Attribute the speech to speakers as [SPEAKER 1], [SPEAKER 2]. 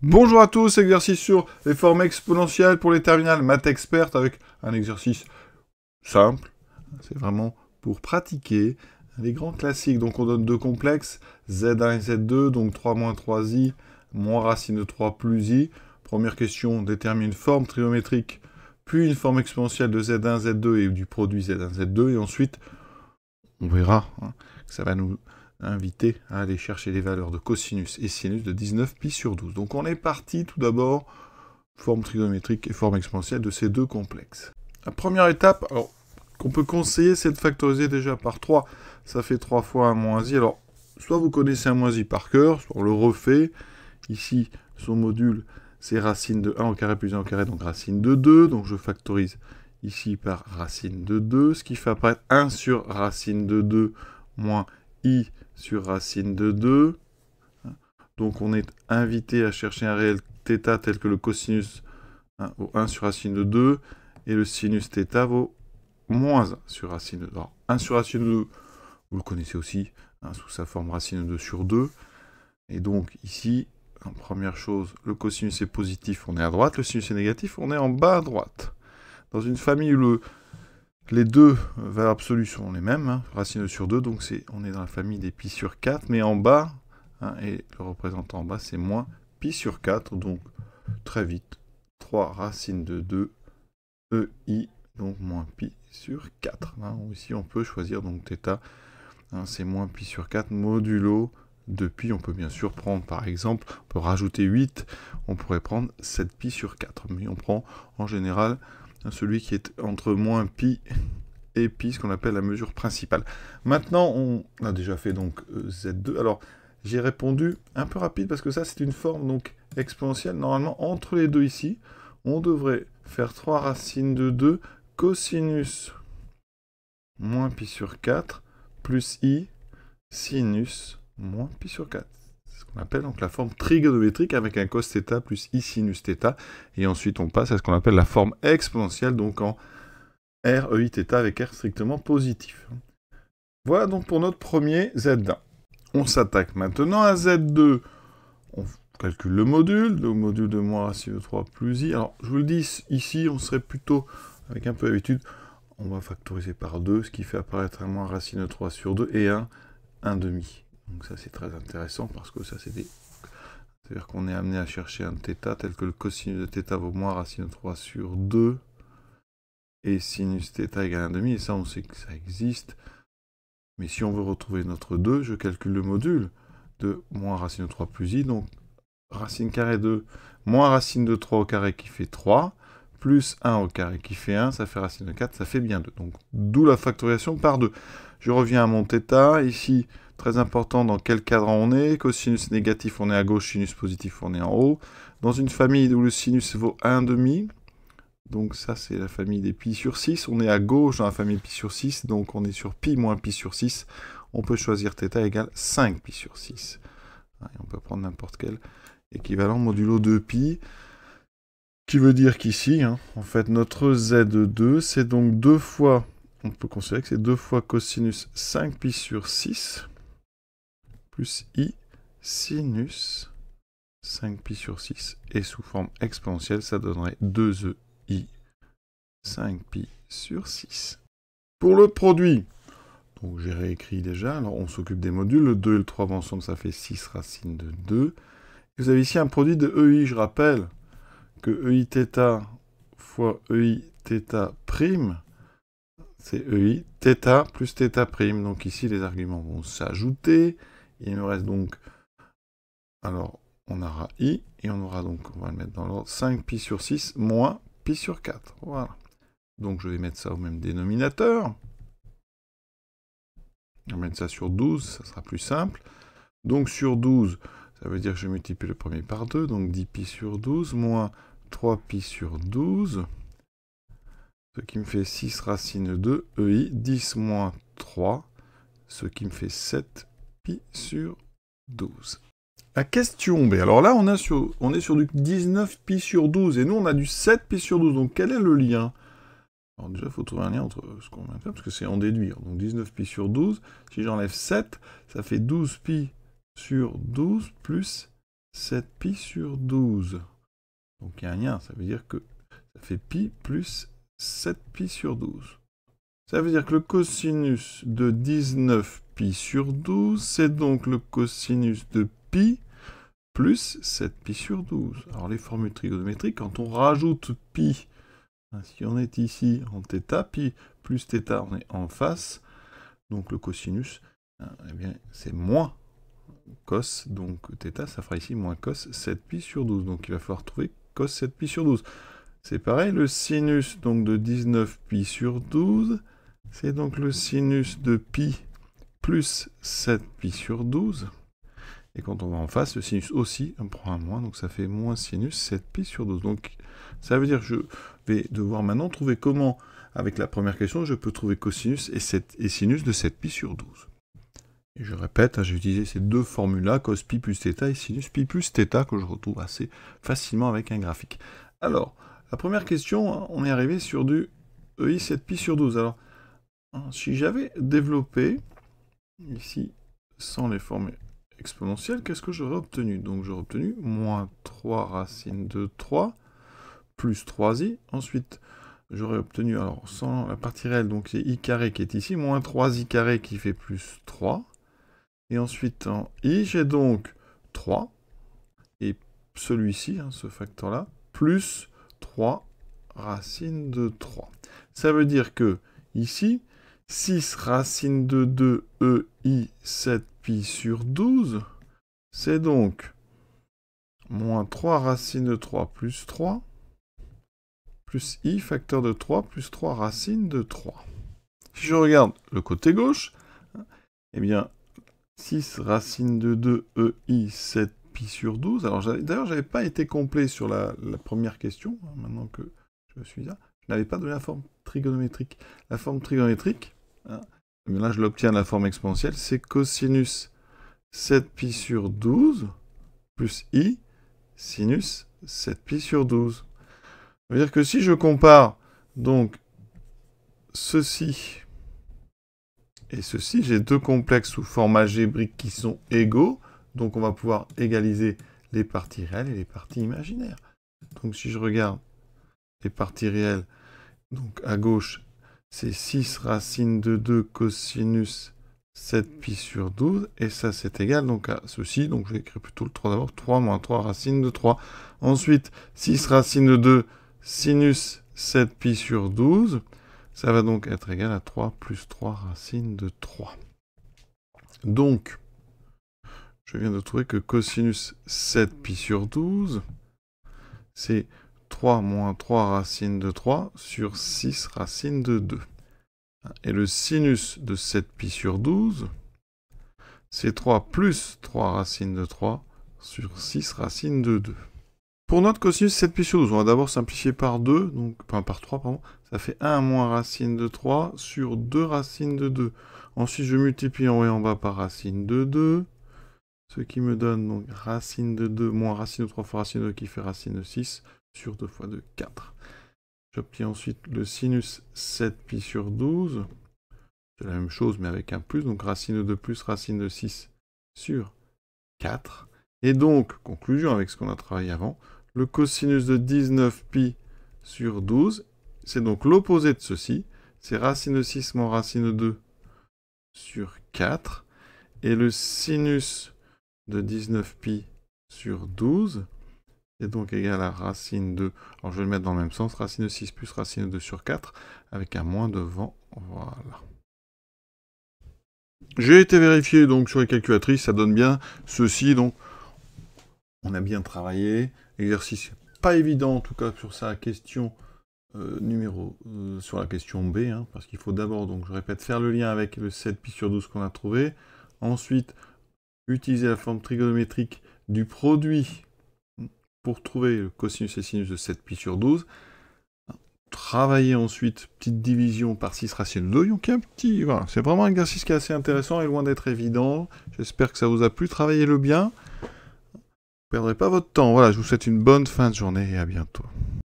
[SPEAKER 1] Bonjour à tous, exercice sur les formes exponentielles pour les terminales maths expertes avec un exercice simple. C'est vraiment pour pratiquer les grands classiques. Donc on donne deux complexes, z1 et z2, donc 3 moins 3i, moins racine de 3 plus i. Première question, détermine une forme trigonométrique, puis une forme exponentielle de z1, z2 et du produit z1, z2. Et ensuite, on verra que ça va nous inviter à aller chercher les valeurs de cosinus et sinus de 19 pi sur 12. Donc on est parti tout d'abord, forme trigonométrique et forme exponentielle de ces deux complexes. La première étape, alors, qu'on peut conseiller, c'est de factoriser déjà par 3. Ça fait 3 fois 1 moins i. Alors, soit vous connaissez 1 moins i par cœur, soit on le refait. Ici, son module, c'est racine de 1 au carré plus 1 au carré, donc racine de 2. Donc je factorise ici par racine de 2, ce qui fait apparaître 1 sur racine de 2 moins i sur racine de 2. Donc on est invité à chercher un réel θ tel que le cosinus vaut 1 sur racine de 2, et le sinus θ vaut moins 1 sur racine de 2. Alors 1 sur racine de 2, vous le connaissez aussi, sous sa forme racine de 2 sur 2. Et donc ici, première chose, le cosinus est positif, on est à droite, le sinus est négatif, on est en bas à droite. Dans une famille où les deux valeurs absolues sont les mêmes, racine 2 sur 2, donc on est dans la famille des pi sur 4, mais en bas, et le représentant en bas, c'est moins pi sur 4, donc très vite, 3 racine de 2, ei, donc moins pi sur 4. Ici, on peut choisir donc θ, c'est moins pi sur 4, modulo de pi. On peut bien sûr prendre, par exemple, on peut rajouter 8, on pourrait prendre 7 pi sur 4, mais on prend en général celui qui est entre moins pi et pi, ce qu'on appelle la mesure principale. Maintenant, on a déjà fait donc z2. Alors, j'ai répondu un peu rapide parce que ça, c'est une forme donc exponentielle. Normalement, entre les deux ici, on devrait faire 3 racines de 2 cosinus moins pi sur 4 plus i sinus moins pi sur 4. C'est ce qu'on appelle donc la forme trigonométrique avec un cos θ plus i sinus θ. Et ensuite, on passe à ce qu'on appelle la forme exponentielle, donc en r, ei, θ avec r strictement positif. Voilà donc pour notre premier z1. On s'attaque maintenant à z2. On calcule le module de moins racine de 3 plus i. Alors, je vous le dis, ici, on serait plutôt, avec un peu d'habitude, on va factoriser par 2, ce qui fait apparaître un moins racine de 3 sur 2 et un demi. Donc ça, c'est très intéressant parce que ça, c'est des... C'est-à-dire qu'on est amené à chercher un θ tel que le cosinus de θ vaut moins racine de 3 sur 2 et sinus θ égale 1,5, et ça, on sait que ça existe. Mais si on veut retrouver notre 2, je calcule le module de moins racine de 3 plus i, donc racine carrée de moins racine de 3 au carré qui fait 3, plus 1 au carré qui fait 1, ça fait racine de 4, ça fait bien 2. Donc, d'où la factorisation par 2. Je reviens à mon θ, ici, très important dans quel cadran on est. Cosinus négatif, on est à gauche, sinus positif, on est en haut. Dans une famille où le sinus vaut 1,5, donc ça, c'est la famille des pi sur 6. On est à gauche dans la famille pi sur 6, donc on est sur pi moins pi sur 6. On peut choisir θ égale 5 pi sur 6. Et on peut prendre n'importe quel équivalent modulo 2pi, qui veut dire qu'ici, en fait, notre z2, c'est donc 2 fois, on peut considérer que c'est 2 fois cosinus 5 pi sur 6, plus i sinus 5 pi sur 6, et sous forme exponentielle, ça donnerait 2e i 5 pi sur 6. Pour le produit, donc j'ai réécrit déjà, alors on s'occupe des modules, le 2 et le 3 vont ensemble, ça fait 6 racine de 2. Vous avez ici un produit de ei, je rappelle que ei θ fois ei θ prime, c'est ei θ plus θ prime, donc ici les arguments vont s'ajouter, il me reste donc, alors on aura i, et on aura donc, on va le mettre dans l'ordre, 5 pi sur 6 moins pi sur 4, voilà. Donc je vais mettre ça au même dénominateur. On va mettre ça sur 12, ça sera plus simple. Donc sur 12, ça veut dire que je multiplie le premier par 2, donc 10 pi sur 12, moins 3 pi sur 12, ce qui me fait 6 racine 2, ei, 10 moins 3, ce qui me fait 7 pi sur 12. La question B, alors là on est sur du 19 pi sur 12, et nous on a du 7 pi sur 12, donc quel est le lien? Alors déjà, il faut trouver un lien entre ce qu'on vient de faire, parce que c'est en déduire. Donc 19 pi sur 12, si j'enlève 7, ça fait 12 pi sur 12 plus 7pi sur 12. Donc il y a un lien, ça veut dire que ça fait pi plus 7pi sur 12. Ça veut dire que le cosinus de 19pi sur 12, c'est donc le cosinus de pi plus 7pi sur 12. Alors les formules trigonométriques, quand on rajoute pi, si on est ici en θ, pi plus θ, on est en face, donc le cosinus, eh bien c'est moins cos, donc θ, ça fera ici moins cos 7pi sur 12. Donc il va falloir trouver cos 7pi sur 12. C'est pareil, le sinus donc de 19pi sur 12, c'est donc le sinus de pi plus 7pi sur 12. Et quand on va en face, le sinus aussi, on prend un moins, donc ça fait moins sinus 7pi sur 12. Donc ça veut dire que je vais devoir maintenant trouver comment, avec la première question, je peux trouver cosinus et sinus de 7pi sur 12. Et je répète, j'ai utilisé ces deux formules-là, cos pi plus θ et sinus pi plus θ, que je retrouve assez facilement avec un graphique. Alors, la première question, on est arrivé sur du EI 7pi sur 12. Alors, si j'avais développé, ici, sans les formes exponentielles, qu'est-ce que j'aurais obtenu? Donc j'aurais obtenu moins 3 racine de 3, plus 3i. Ensuite, j'aurais obtenu, alors sans la partie réelle, donc c'est i carré qui est ici, moins 3i carré qui fait plus 3. Et ensuite, en i, j'ai donc 3, et celui-ci, ce facteur-là, plus 3 racine de 3. Ça veut dire que, ici, 6 racine de 2 EI 7pi sur 12, c'est donc moins 3 racine de 3 plus 3, plus i facteur de 3 plus 3 racine de 3. Si je regarde le côté gauche, eh bien, 6 racine de 2 EI 7pi sur 12. Alors, d'ailleurs, je n'avais pas été complet sur la première question, maintenant que je suis là. Je n'avais pas donné la forme trigonométrique. La forme trigonométrique, mais là, je l'obtiens de la forme exponentielle, c'est cosinus 7pi sur 12 plus i sinus 7pi sur 12. Ça veut dire que si je compare donc ceci et ceci, j'ai deux complexes sous forme algébrique qui sont égaux, donc on va pouvoir égaliser les parties réelles et les parties imaginaires. Donc si je regarde les parties réelles, donc à gauche, c'est 6 racine de 2 cosinus 7pi sur 12, et ça c'est égal donc à ceci, donc je vais écrire plutôt le 3 d'abord, 3 moins 3 racine de 3. Ensuite, 6 racine de 2 sinus 7pi sur 12, ça va donc être égal à 3 plus 3 racine de 3. Donc, je viens de trouver que cosinus 7pi sur 12, c'est 3 moins 3 racine de 3 sur 6 racine de 2. Et le sinus de 7pi sur 12, c'est 3 plus 3 racine de 3 sur 6 racine de 2. Pour notre cosinus 7pi sur 12, on va d'abord simplifier par 2, donc, enfin par 3, pardon. Ça fait 1 moins racine de 3 sur 2 racine de 2. Ensuite, je multiplie en haut et en bas par racine de 2, ce qui me donne donc racine de 2 moins racine de 3 fois racine de 2 qui fait racine de 6 sur 2 fois 2, 4. J'obtiens ensuite le sinus 7pi sur 12. C'est la même chose, mais avec un plus, donc racine de 2 plus racine de 6 sur 4. Et donc, conclusion avec ce qu'on a travaillé avant, le cosinus de 19pi sur 12, c'est donc l'opposé de ceci, c'est racine de 6 moins racine de 2 sur 4, et le sinus de 19pi sur 12 est donc égal à racine de, alors je vais le mettre dans le même sens, racine de 6 plus racine de 2 sur 4, avec un moins devant, voilà. J'ai été vérifié donc sur les calculatrices, ça donne bien ceci, donc on a bien travaillé. L'exercice pas évident, en tout cas sur sa question sur la question B, parce qu'il faut d'abord, donc je répète, faire le lien avec le 7pi sur 12 qu'on a trouvé. Ensuite, utiliser la forme trigonométrique du produit pour trouver le cosinus et sinus de 7pi sur 12. Travailler ensuite, petite division par 6 racine de 2. Donc, voilà, c'est vraiment un exercice qui est assez intéressant et loin d'être évident. J'espère que ça vous a plu. Travaillez-le bien. Ne perdrez pas votre temps. Voilà, je vous souhaite une bonne fin de journée et à bientôt.